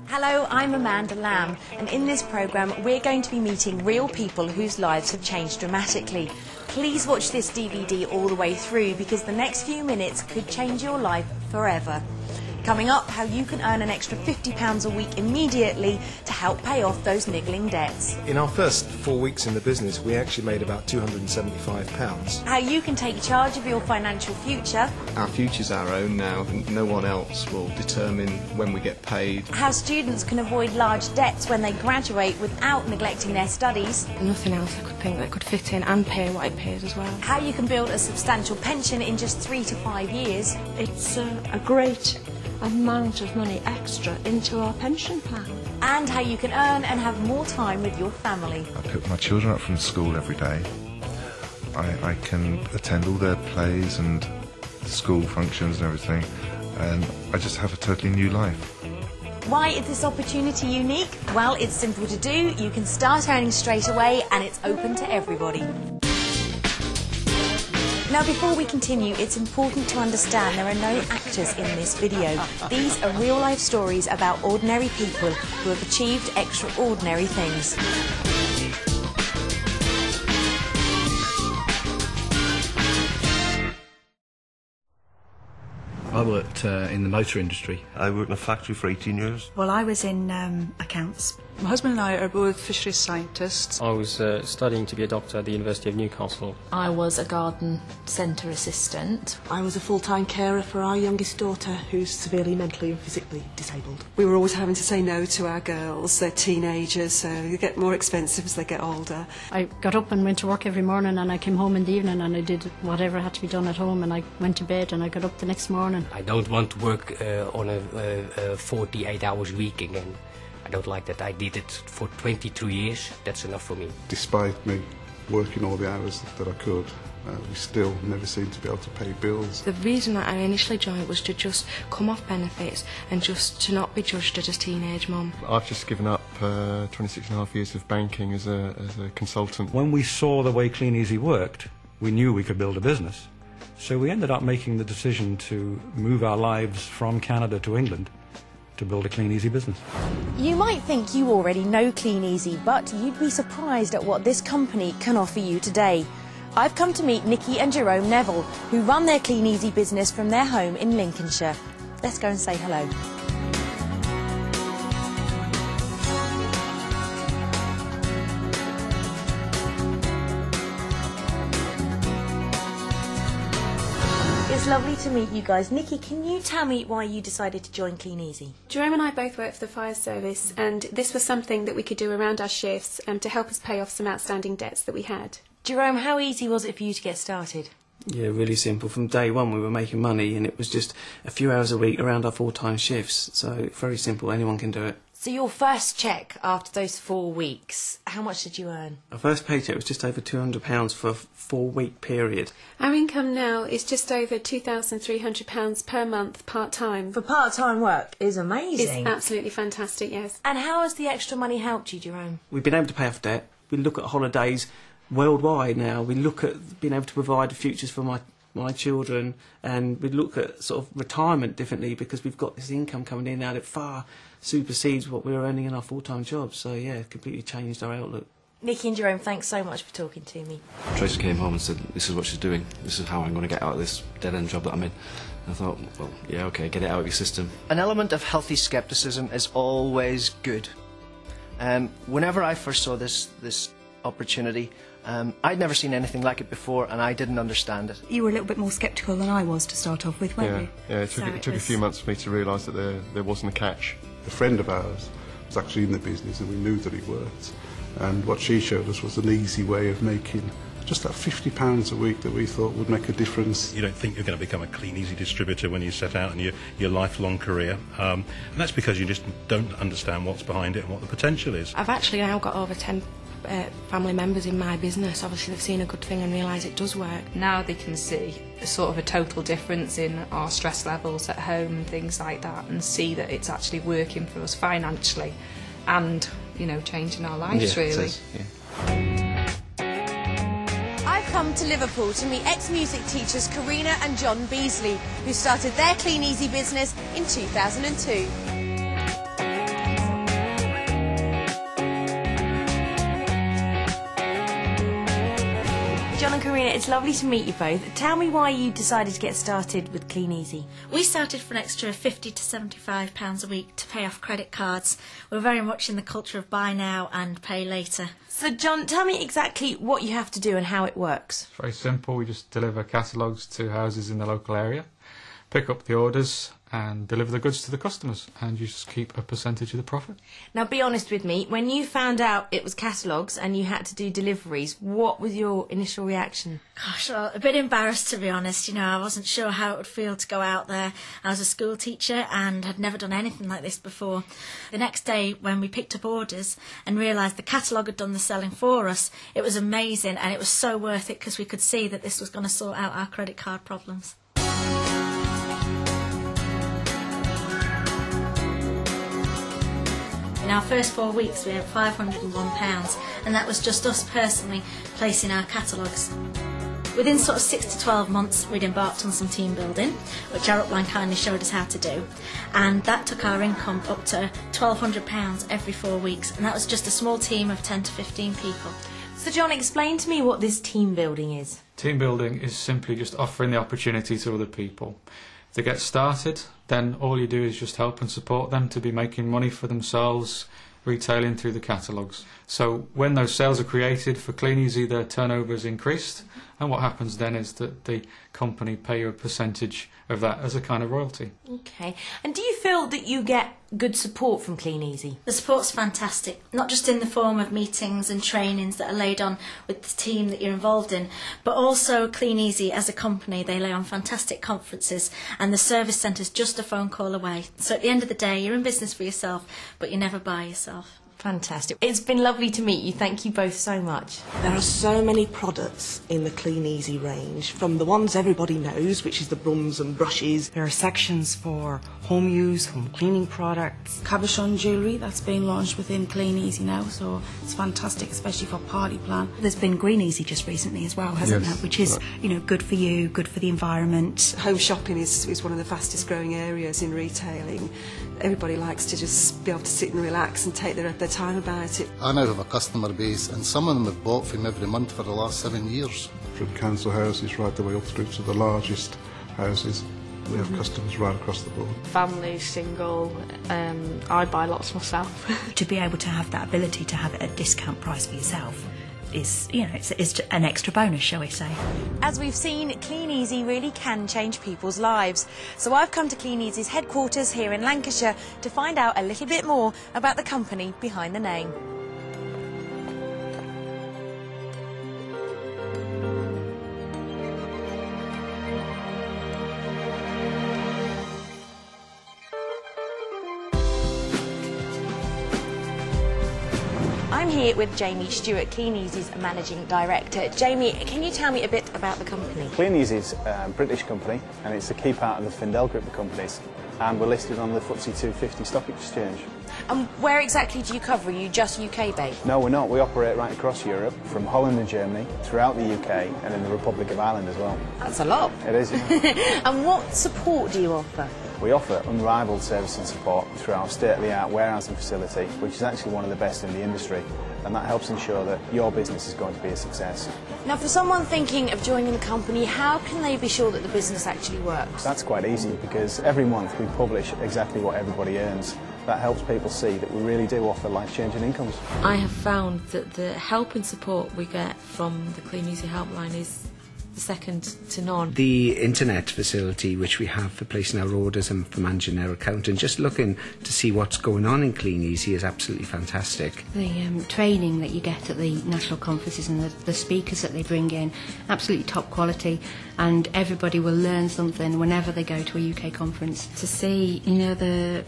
Hello, I'm Amanda Lamb, and in this programme we're going to be meeting real people whose lives have changed dramatically. Please watch this DVD all the way through because the next few minutes could change your life forever. Coming up, how you can earn an extra £50 a week immediately to help pay off those niggling debts. In our first 4 weeks in the business, we actually made about £275. How you can take charge of your financial future. Our future's our own now, and no one else will determine when we get paid. How students can avoid large debts when they graduate without neglecting their studies. Nothing else I could think that could fit in and pay what it pays as well. How you can build a substantial pension in just 3 to 5 years. It's a great amount of money extra into our pension plan. And how you can earn and have more time with your family. I pick my children up from school every day. I can attend all their plays and school functions and everything, and I just have a totally new life. Why is this opportunity unique? Well, it's simple to do. You can start earning straight away and it's open to everybody. Now, before we continue, it's important to understand there are no actors in this video. These are real-life stories about ordinary people who have achieved extraordinary things. I worked in the motor industry. I worked in a factory for 18 years. Well, I was in accounts. My husband and I are both fisheries scientists. I was studying to be a doctor at the University of Newcastle. I was a garden centre assistant. I was a full-time carer for our youngest daughter, who's severely mentally and physically disabled. We were always having to say no to our girls. They're teenagers, so they get more expensive as they get older. I got up and went to work every morning, and I came home in the evening and I did whatever had to be done at home, and I went to bed and I got up the next morning. I don't want to work on a 48 hours week again. I don't like that. I did it for 22 years. That's enough for me. Despite me working all the hours that I could, we still never seemed to be able to pay bills. The reason that I initially joined was to just come off benefits and just to not be judged as a teenage mum. I've just given up 26 and a half years of banking as a consultant. When we saw the way Kleeneze worked, we knew we could build a business. So we ended up making the decision to move our lives from Canada to England to build a Kleeneze business. You might think you already know Kleeneze, but you'd be surprised at what this company can offer you today. I've come to meet Nikki and Jerome Neville, who run their Kleeneze business from their home in Lincolnshire. Let's go and say hello. It's lovely to meet you guys. Nikki, can you tell me why you decided to join Kleeneze? Jerome and I both work for the fire service, and this was something that we could do around our shifts to help us pay off some outstanding debts that we had. Jerome, how easy was it for you to get started? Yeah, really simple. From day one we were making money, and it was just a few hours a week around our full-time shifts, so very simple, anyone can do it. So your first cheque after those 4 weeks, how much did you earn? Our first paycheck was just over £200 for a 4-week period. Our income now is just over £2,300 per month part-time. For part-time work is amazing. It's absolutely fantastic, yes. And how has the extra money helped you, Jerome? We've been able to pay off debt. We look at holidays worldwide now. We look at being able to provide futures for my children, and we look at sort of retirement differently because we've got this income coming in now that far supersedes what we were earning in our full-time jobs. So yeah, completely changed our outlook. Nikki and Jerome, thanks so much for talking to me. Tracy came home and said, this is what she's doing, this is how I'm going to get out of this dead-end job that I'm in. And I thought, well, yeah, okay, get it out of your system. An element of healthy scepticism is always good. Whenever I first saw this opportunity, I'd never seen anything like it before, and I didn't understand it. You were a little bit more sceptical than I was to start off with, weren't you? Yeah, it took a few months for me to realise that there wasn't a catch. A friend of ours was actually in the business, and we knew that he worked. And what she showed us was an easy way of making just that £50 a week that we thought would make a difference. You don't think you're going to become a Kleeneze distributor when you set out in your lifelong career, and that's because you just don't understand what's behind it and what the potential is. I've actually now got over 10 family members in my business. Obviously they've seen a good thing and realise it does work. Now they can see a sort of a total difference in our stress levels at home and things like that, and see that it's actually working for us financially and, you know, changing our lives, really. It is, yeah. I've come to Liverpool to meet ex-music teachers Karina and John Beasley, who started their Kleeneze business in 2002. it's lovely to meet you both. Tell me why you decided to get started with Kleeneze. We started for an extra £50 to £75 a week to pay off credit cards. We're very much in the culture of buy now and pay later. So John, tell me exactly what you have to do and how it works. Very simple. We just deliver catalogues to houses in the local area, pick up the orders and deliver the goods to the customers, and you just keep a percentage of the profit. Now be honest with me, when you found out it was catalogues and you had to do deliveries, what was your initial reaction? Gosh, well, a bit embarrassed to be honest. You know, I wasn't sure how it would feel to go out there. I was a school teacher and had never done anything like this before. The next day when we picked up orders and realised the catalogue had done the selling for us, it was amazing, and it was so worth it because we could see that this was going to sort out our credit card problems. In our first 4 weeks we had £501, and that was just us personally placing our catalogues. Within sort of 6 to 12 months we'd embarked on some team building, which our upline kindly showed us how to do, and that took our income up to £1,200 every 4 weeks, and that was just a small team of 10 to 15 people. So John, explain to me what this team building is. Team building is simply just offering the opportunity to other people. If they get started, then all you do is just help and support them to be making money for themselves, retailing through the catalogues. So when those sales are created for Kleeneze, their turnover is increased, and what happens then is that the company pay you a percentage of that as a kind of royalty. Okay. And do you feel that you get good support from Kleeneze? The support's fantastic, not just in the form of meetings and trainings that are laid on with the team that you're involved in, but also Kleeneze as a company, they lay on fantastic conferences, and the service centre's just a phone call away. So at the end of the day, you're in business for yourself, but you're never by yourself. Fantastic. It's been lovely to meet you. Thank you both so much. There are so many products in the Kleeneze range, from the ones everybody knows, which is the brums and brushes. There are sections for home use, home cleaning products. Cabochon jewellery that's been launched within Kleeneze now, so it's fantastic, especially for party plan. There's been Greeneasy just recently as well, hasn't there? Which is, you know, good for you, good for the environment. Home shopping is one of the fastest growing areas in retailing. Everybody likes to just be able to sit and relax and take their time about it. I now have a customer base, and some of them have bought from every month for the last 7 years. From council houses right the way up through to the largest houses. We have customers right across the board. Family, single, I buy lots myself. To be able to have that ability to have it at a discount price for yourself is, you know, it's an extra bonus, shall we say. As we've seen, Kleeneze really can change people's lives. So I've come to Kleeneze's headquarters here in Lancashire to find out a little bit more about the company behind the name. I'm here with Jamie Stewart, Kleeneze's Managing Director. Jamie, can you tell me a bit about the company? Kleeneze is a British company, and it's a key part of the Findel Group of companies, and we're listed on the FTSE 250 stock exchange. And where exactly do you cover? Are you just UK based? No, we're not. We operate right across Europe, from Holland and Germany, throughout the UK, and in the Republic of Ireland as well. That's a lot. It is, yeah. And what support do you offer? We offer unrivaled service and support through our state-of-the-art warehousing facility, which is actually one of the best in the industry, and that helps ensure that your business is going to be a success. Now, for someone thinking of joining the company, how can they be sure that the business actually works? That's quite easy, because every month we publish exactly what everybody earns. That helps people see that we really do offer life-changing incomes. I have found that the help and support we get from the Kleeneze helpline is second to none. The internet facility which we have for placing our orders and for managing our account and just looking to see what's going on in Kleeneze is absolutely fantastic. The training that you get at the national conferences and the speakers that they bring in, absolutely top quality, and everybody will learn something whenever they go to a UK conference. To see, you know, the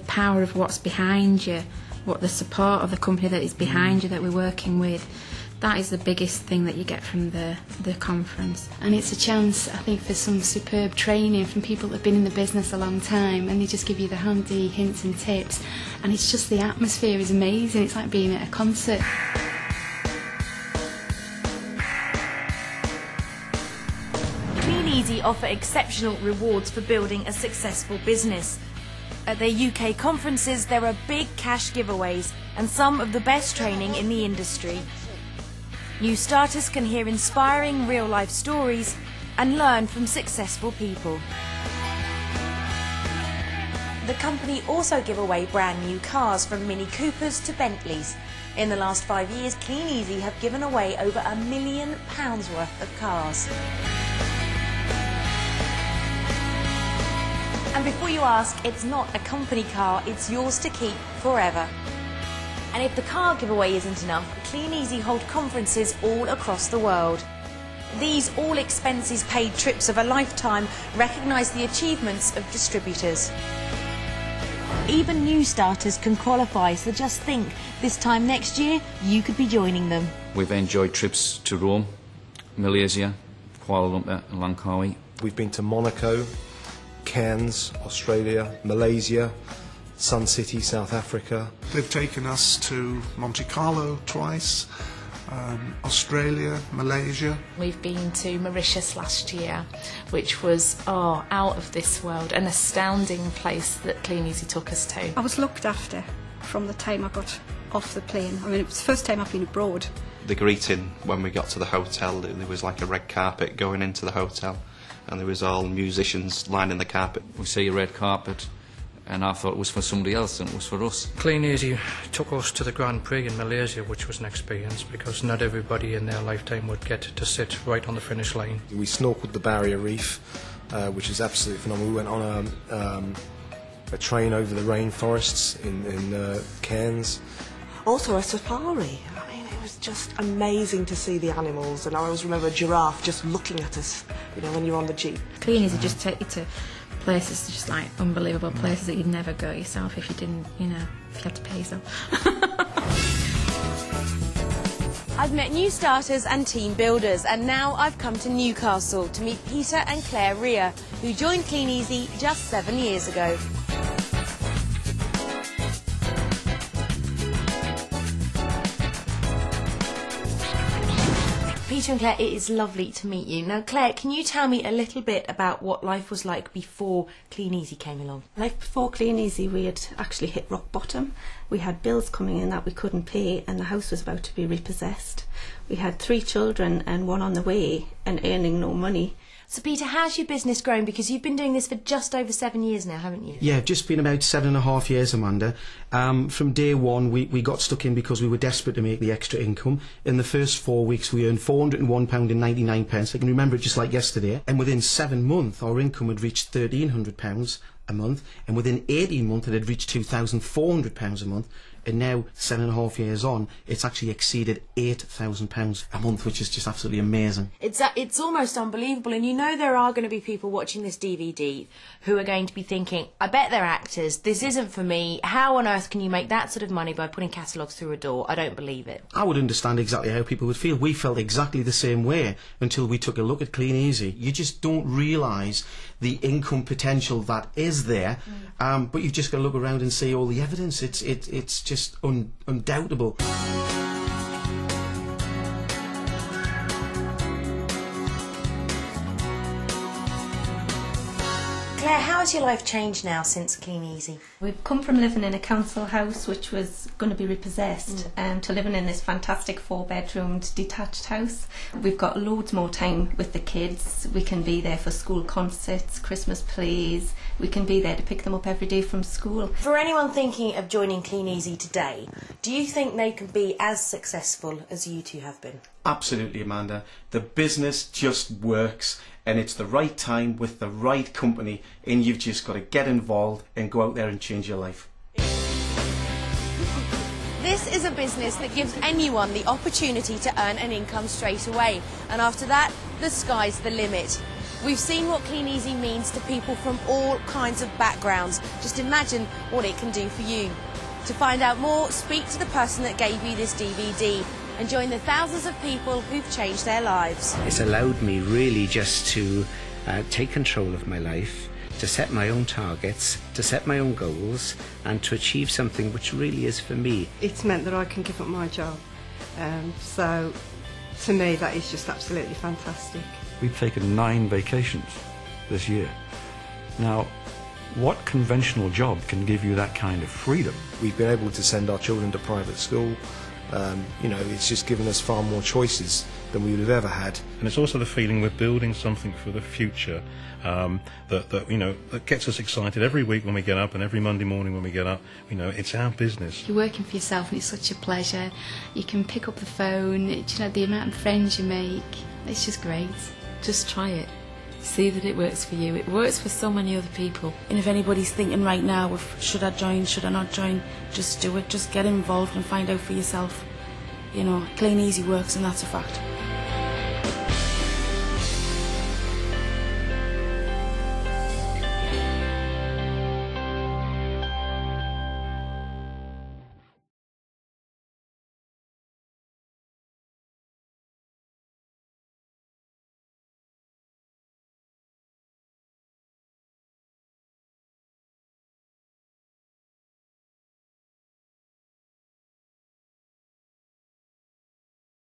power of what's behind you, what the support of the company that is behind you that we're working with, that is the biggest thing that you get from the conference. And it's a chance, I think, for some superb training from people that have been in the business a long time, and they just give you the handy hints and tips, and it's just, the atmosphere is amazing. It's like being at a concert. Kleeneze offer exceptional rewards for building a successful business. At their UK conferences, there are big cash giveaways and some of the best training in the industry. New starters can hear inspiring real-life stories and learn from successful people. The company also give away brand new cars from Mini Coopers to Bentleys. In the last 5 years, Kleeneze have given away over £1 million worth of cars. And before you ask, it's not a company car, it's yours to keep forever. And if the car giveaway isn't enough, Kleeneze hold conferences all across the world. These all-expenses-paid trips of a lifetime recognise the achievements of distributors. Even new starters can qualify, so just think, this time next year, you could be joining them. We've enjoyed trips to Rome, Malaysia, Kuala Lumpur and Langkawi. We've been to Monaco, Cairns, Australia, Malaysia, Sun City, South Africa. They've taken us to Monte Carlo twice, Australia, Malaysia. We've been to Mauritius last year, which was out of this world, an astounding place that Kleeneze took us to. I was looked after from the time I got off the plane. I mean, it was the first time I've been abroad. The greeting when we got to the hotel, there was like a red carpet going into the hotel, and there was all musicians lining the carpet. We see a red carpet, and I thought it was for somebody else, and it was for us. Kleeneze took us to the Grand Prix in Malaysia, which was an experience because not everybody in their lifetime would get to sit right on the finish line. We snorkeled the Barrier Reef, which is absolutely phenomenal. We went on a train over the rainforests in Cairns. Also a safari. I mean, it was just amazing to see the animals, and I always remember a giraffe just looking at us, you know, when you're on the jeep. Kleeneze just take you to places, just like unbelievable places that you'd never go yourself if you didn't, you know, if you had to pay yourself. I've met new starters and team builders, and now I've come to Newcastle to meet Peter and Claire Rea, who joined Kleeneze just 7 years ago. Peter and Claire, it is lovely to meet you. Now, Claire, can you tell me a little bit about what life was like before Kleeneze came along? Life before Kleeneze, we had actually hit rock bottom. We had bills coming in that we couldn't pay, and the house was about to be repossessed. We had 3 children and 1 on the way, and earning no money. So, Peter, how's your business growing? Because you've been doing this for just over 7 years now, haven't you? Yeah, just been about 7.5 years, Amanda. From day one, we got stuck in because we were desperate to make the extra income. In the first 4 weeks, we earned £401.99. I can remember it just like yesterday. And within 7 months, our income had reached £1,300 a month. And within 18 months, it had reached £2,400 a month. And now, 7.5 years on, it's actually exceeded £8,000 a month, which is just absolutely amazing. It's almost unbelievable, and you know there are going to be people watching this DVD who are going to be thinking, I bet they're actors, this isn't for me, how on earth can you make that sort of money by putting catalogues through a door? I don't believe it. I would understand exactly how people would feel. We felt exactly the same way until we took a look at Kleeneze. You just don't realise the income potential that is there, but you've just got to look around and see all the evidence. It's just undoubtable. Claire, how has your life changed now since Kleeneze? We've come from living in a council house which was going to be repossessed to living in this fantastic 4-bedroomed detached house. We've got loads more time with the kids. We can be there for school concerts, Christmas plays. We can be there to pick them up every day from school. For anyone thinking of joining Kleeneze today, do you think they can be as successful as you two have been? Absolutely, Amanda. The business just works, and it's the right time with the right company, and you've just got to get involved and go out there and change your life. This is a business that gives anyone the opportunity to earn an income straight away, and after that, the sky's the limit. We've seen what Kleeneze means to people from all kinds of backgrounds. Just imagine what it can do for you. To find out more, speak to the person that gave you this DVD and join the thousands of people who've changed their lives. It's allowed me really just to take control of my life, to set my own targets, to set my own goals, and to achieve something which really is for me. It's meant that I can give up my job. So, to me, that is just absolutely fantastic. We've taken 9 vacations this year. Now, what conventional job can give you that kind of freedom? We've been able to send our children to private school. You know, it's just given us far more choices than we would have ever had. And it's also the feeling we're building something for the future that gets us excited every week when we get up, and every Monday morning when we get up. You know, it's our business. You're working for yourself, and it's such a pleasure. You can pick up the phone. You know, the amount of friends you make. It's just great. Just try it. See that it works for you. It works for so many other people. And if anybody's thinking right now, should I join, should I not join, just do it. Just get involved and find out for yourself. You know, Kleeneze works, and that's a fact.